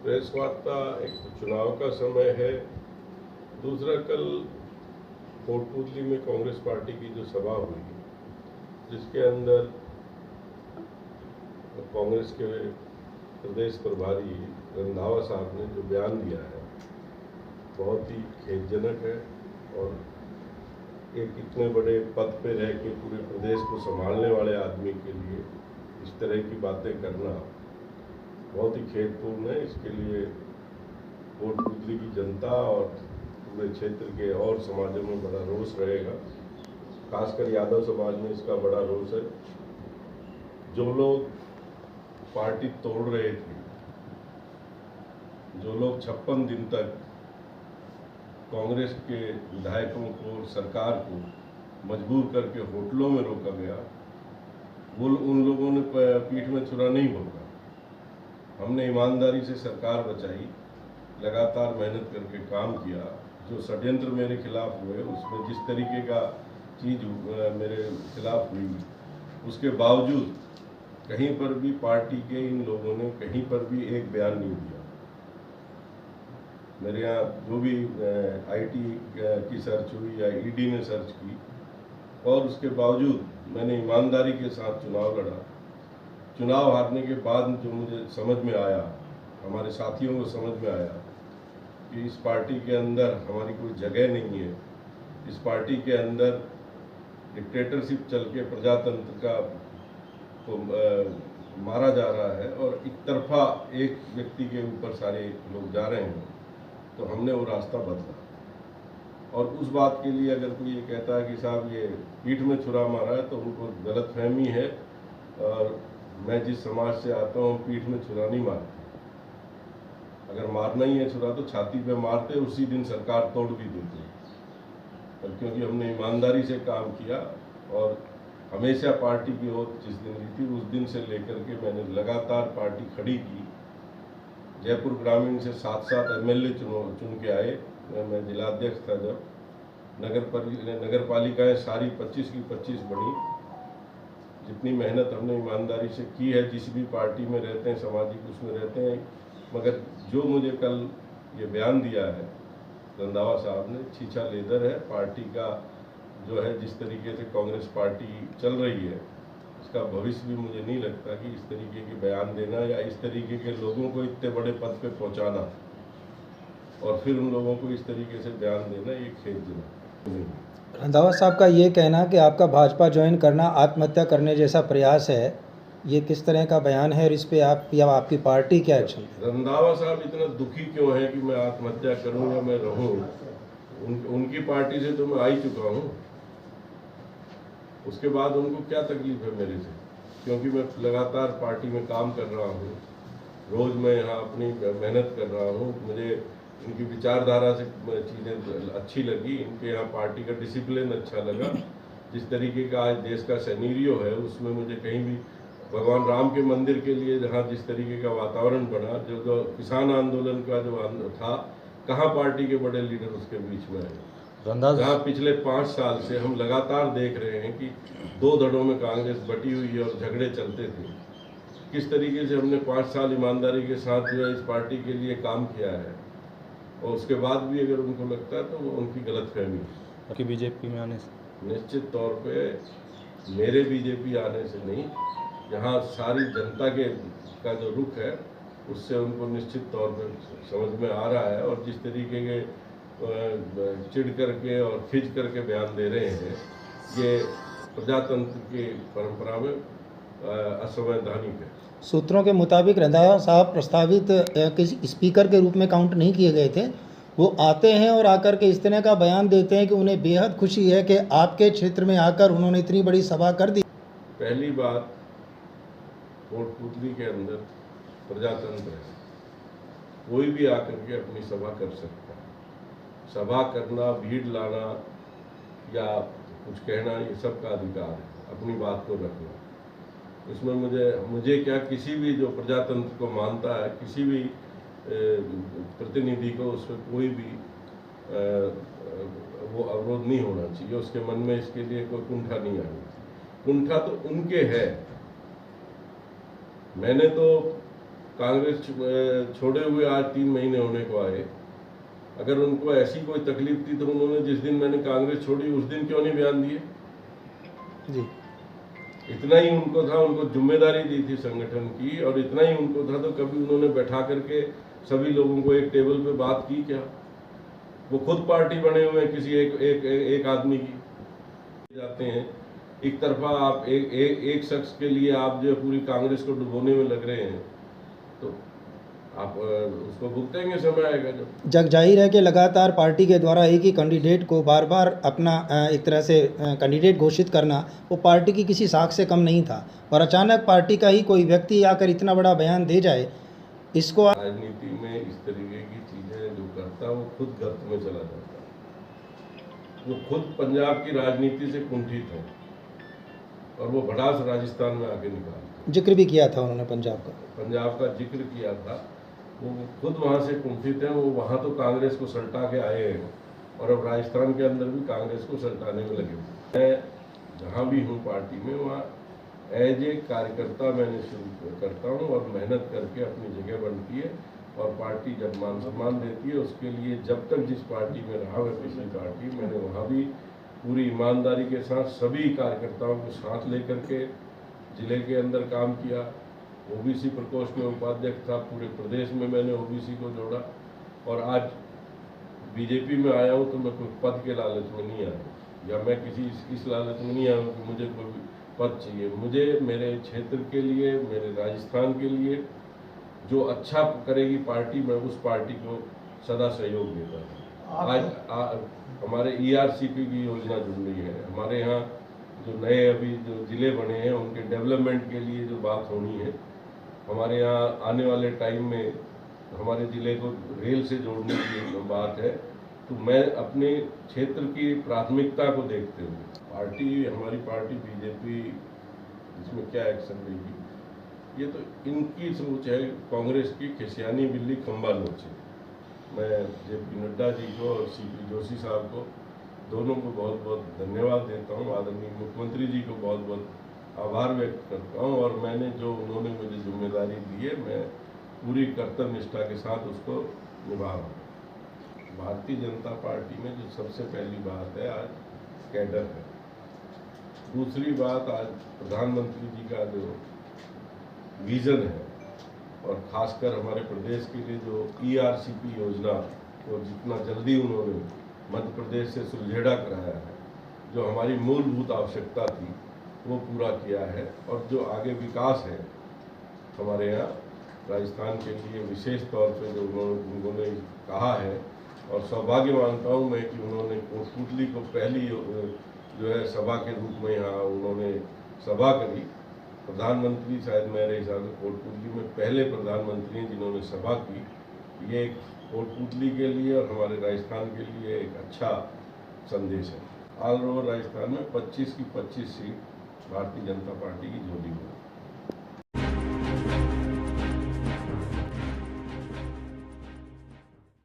Press वार्ता एक चुनाव का समय है, दूसरा कल कोटपुतली में कांग्रेस पार्टी की जो सभा हुई जिसके अंदर कांग्रेस के प्रदेश प्रभारी रंधावा साहब ने जो बयान दिया है बहुत ही खेदजनक है। और एक इतने बड़े पद पे रह के पूरे प्रदेश को संभालने वाले आदमी के लिए इस तरह की बातें करना बहुत ही खेदपूर्ण है। इसके लिए कोटपुतली की जनता और पूरे क्षेत्र के और समाजों में बड़ा रोष रहेगा। खासकर यादव समाज में इसका बड़ा रोष है। जो लोग पार्टी तोड़ रहे थे, जो लोग 56 दिन तक कांग्रेस के विधायकों को, सरकार को मजबूर करके होटलों में रोका गया, वो उन लोगों ने पीठ में छुरा नहीं भोगा। हमने ईमानदारी से सरकार बचाई, लगातार मेहनत करके काम किया। जो षड्यंत्र मेरे खिलाफ हुए उसमें जिस तरीके का चीज़ मेरे खिलाफ हुई, उसके बावजूद कहीं पर भी पार्टी के इन लोगों ने कहीं पर भी एक बयान नहीं दिया। मेरे यहाँ जो भी आईटी की सर्च हुई या ईडी ने सर्च की, और उसके बावजूद मैंने ईमानदारी के साथ चुनाव लड़ा। चुनाव हारने के बाद जो मुझे समझ में आया, हमारे साथियों को समझ में आया कि इस पार्टी के अंदर हमारी कोई जगह नहीं है। इस पार्टी के अंदर डिक्टेटरशिप चल के प्रजातंत्र का को मारा जा रहा है और एक तरफा एक व्यक्ति के ऊपर सारे लोग जा रहे हैं। तो हमने वो रास्ता बदला। और उस बात के लिए अगर कोई ये कहता है कि साहब ये पीठ में छुरा मारा है, तो उनको गलतफहमी है। और मैं जिस समाज से आता हूँ, पीठ में छुरा नहीं मारते। अगर मारना ही है छुरा तो छाती पे मारते, उसी दिन सरकार तोड़ भी देते। और क्योंकि हमने ईमानदारी से काम किया और हमेशा पार्टी की ओर जिस दिन ली थी उस दिन से लेकर के मैंने लगातार पार्टी खड़ी की। जयपुर ग्रामीण से 7 एमएलए चुन के आए। मैं जिलाध्यक्ष था जब। नगर पालिकाएँ सारी 25 की 25 बनी। जितनी मेहनत हमने ईमानदारी से की है, जिस भी पार्टी में रहते हैं, सामाजिक उसमें रहते हैं। मगर जो मुझे कल ये बयान दिया है रंधावा साहब ने, छीछा लेदर है। पार्टी का जो है जिस तरीके से कांग्रेस पार्टी चल रही है, इसका भविष्य भी मुझे नहीं लगता कि इस तरीके के बयान देना या इस तरीके के लोगों को इतने बड़े पद पे पहुंचाना और फिर उन लोगों को इस तरीके से बयान देना, ये खेदजनक नहीं। रंधावा साहब का ये कहना कि आपका भाजपा ज्वाइन करना आत्महत्या करने जैसा प्रयास है, ये किस तरह का बयान है और इस पे आप या आपकी पार्टी क्या एक्शन है? रंधावा साहब इतना दुखी क्यों है कि मैं आत्महत्या करूं या मैं रहूं? उनकी पार्टी से तो मैं आ ही चुका हूं। उसके बाद उनको क्या तकलीफ है मेरे से? क्योंकि मैं लगातार पार्टी में काम कर रहा हूं, रोज मैं यहाँ अपनी मेहनत कर रहा हूं। मुझे इनकी विचारधारा से चीज़ें अच्छी लगी, इनके यहाँ पार्टी का डिसिप्लिन अच्छा लगा। जिस तरीके का आज देश का सिनेरियो है, उसमें मुझे कहीं भी भगवान राम के मंदिर के लिए जहाँ जिस तरीके का वातावरण बना, जो किसान आंदोलन का जो था, कहाँ पार्टी के बड़े लीडर उसके बीच में है। जहाँ पिछले 5 साल से हम लगातार देख रहे हैं कि 2 धड़ों में कांग्रेस बटी हुई है और झगड़े चलते थे। किस तरीके से हमने 5 साल ईमानदारी के साथ जो है इस पार्टी के लिए काम किया है, और उसके बाद भी अगर उनको लगता है तो वो उनकी गलतफहमी है कि बीजेपी में आने से। निश्चित तौर पे मेरे बीजेपी आने से नहीं, यहाँ सारी जनता का जो रुख है उससे उनको निश्चित तौर पर समझ में आ रहा है। और जिस तरीके के चिढ़ करके और खिंच करके बयान दे रहे हैं, ये प्रजातंत्र की परंपरा में असंवैधानिक है। सूत्रों के मुताबिक रंधावा साहब प्रस्तावित किसी स्पीकर के रूप में काउंट नहीं किए गए थे। वो आते हैं और आकर के इस तरह का बयान देते हैं कि उन्हें बेहद खुशी है कि आपके क्षेत्र में आकर उन्होंने इतनी बड़ी सभा कर दी। पहली बात, कोटपुतली के अंदर प्रजातंत्र है, कोई भी आकर के अपनी सभा कर सकता है। सभा करना, भीड़ लाना या कुछ कहना, ये सबका अधिकार है, अपनी बात को रखना। इसमें मुझे क्या, किसी भी जो प्रजातंत्र को मानता है, किसी भी प्रतिनिधि को उसमें कोई भी वो अवरोध नहीं होना चाहिए। उसके मन में इसके लिए कोई कुंठा नहीं आनी। कुंठा तो उनके है। मैंने तो कांग्रेस छोड़े हुए आज 3 महीने होने को आए, अगर उनको ऐसी कोई तकलीफ थी तो उन्होंने जिस दिन मैंने कांग्रेस छोड़ी उस दिन क्यों नहीं बयान दिए? जी इतना ही उनको था, उनको जिम्मेदारी दी थी संगठन की, और इतना ही उनको था तो कभी उन्होंने बैठा करके सभी लोगों को एक टेबल पे बात की क्या? वो खुद पार्टी बने हुए हैं किसी एक आदमी की जाते हैं। एक तरफा आप एक शख्स के लिए आप जो पूरी कांग्रेस को डुबोने में लग रहे हैं, तो आप उसको भुगतेंगे, समय आएगा जब। जग जाहिर है कि लगातार पार्टी के द्वारा एक ही कैंडिडेट को बार बार अपना एक तरह से कैंडिडेट घोषित करना वो पार्टी की किसी साख से कम नहीं था, और अचानक पार्टी का ही कोई व्यक्ति आकर इतना बड़ा बयान दे जाए, इसको राजनीति में इस तरीके की चीजें जो करता है वो खुद गर्त में चला जाता है। वो खुद पंजाब की राजनीति से कुंठित है और वो भड़ास राजस्थान में आके निकालता। जिक्र भी किया था उन्होंने पंजाब का जिक्र किया था, वो खुद वहाँ से कुंठित है। वो वहाँ तो कांग्रेस को सल्टा के आए हैं और अब राजस्थान के अंदर भी कांग्रेस को सल्टाने में लगे। मैं जहाँ भी हूँ पार्टी में, वहाँ एज ए कार्यकर्ता मैंने शुरू करता हूँ और मेहनत करके अपनी जगह बनती है, और पार्टी जब मान सम्मान देती है उसके लिए जब तक जिस पार्टी में रहा मैं पिछली पार्टी, मैंने वहाँ भी पूरी ईमानदारी के साथ सभी कार्यकर्ताओं को साथ लेकर के जिले के अंदर काम किया। ओबीसी प्रकोष्ठ में उपाध्यक्ष था, पूरे प्रदेश में मैंने ओबीसी को जोड़ा, और आज बीजेपी में आया हूँ तो मैं कोई पद के लालच में नहीं आया, या मैं किसी इस लालच में नहीं आया हूँ कि मुझे कोई पद चाहिए। मुझे मेरे क्षेत्र के लिए, मेरे राजस्थान के लिए जो अच्छा करेगी पार्टी, मैं उस पार्टी को सदा सहयोग देता हूँ। आज हमारे ERCP की योजना जुड़ रही है, हमारे यहाँ जो नए अभी जो ज़िले बने हैं उनके डेवलपमेंट के लिए जो बात होनी है, हमारे यहाँ आने वाले टाइम में हमारे ज़िले को रेल से जोड़ने की बात है, तो मैं अपने क्षेत्र की प्राथमिकता को देखते हुए हमारी पार्टी बीजेपी इसमें क्या एक्शन लेगी, ये तो इनकी सोच है। कांग्रेस की खिसियानी बिल्ली खंबा नोचे। मैं JP नड्डा जी को और CP जोशी साहब को दोनों को बहुत बहुत धन्यवाद देता हूँ। आदरणीय मुख्यमंत्री जी को बहुत बहुत आभार व्यक्त करता हूँ, और मैंने जो उन्होंने मुझे जिम्मेदारी दी है मैं पूरी कर्तव्य निष्ठा के साथ उसको निभा रहा हूँ। भारतीय जनता पार्टी में जो सबसे पहली बात है आज कैडर है। दूसरी बात आज प्रधानमंत्री जी का जो विजन है, और खासकर हमारे प्रदेश के लिए जो ERCP योजना को जितना जल्दी उन्होंने मध्य प्रदेश से सुलझेड़ा कराया है, जो हमारी मूलभूत आवश्यकता थी वो पूरा किया है, और जो आगे विकास है हमारे यहाँ राजस्थान के लिए विशेष तौर पे जो उन्होंने कहा है, और सौभाग्य मानता हूँ मैं कि उन्होंने कोटपुतली को पहली जो है सभा के रूप में यहाँ उन्होंने सभा करी। प्रधानमंत्री शायद मेरे हिसाब से कोटपुतली में पहले प्रधानमंत्री हैं जिन्होंने सभा की। ये एक कोटपुतली के लिए और हमारे राजस्थान के लिए एक अच्छा संदेश है। ऑल ओवर राजस्थान में 25 की 25 सीट भारतीय जनता पार्टी की झोली में।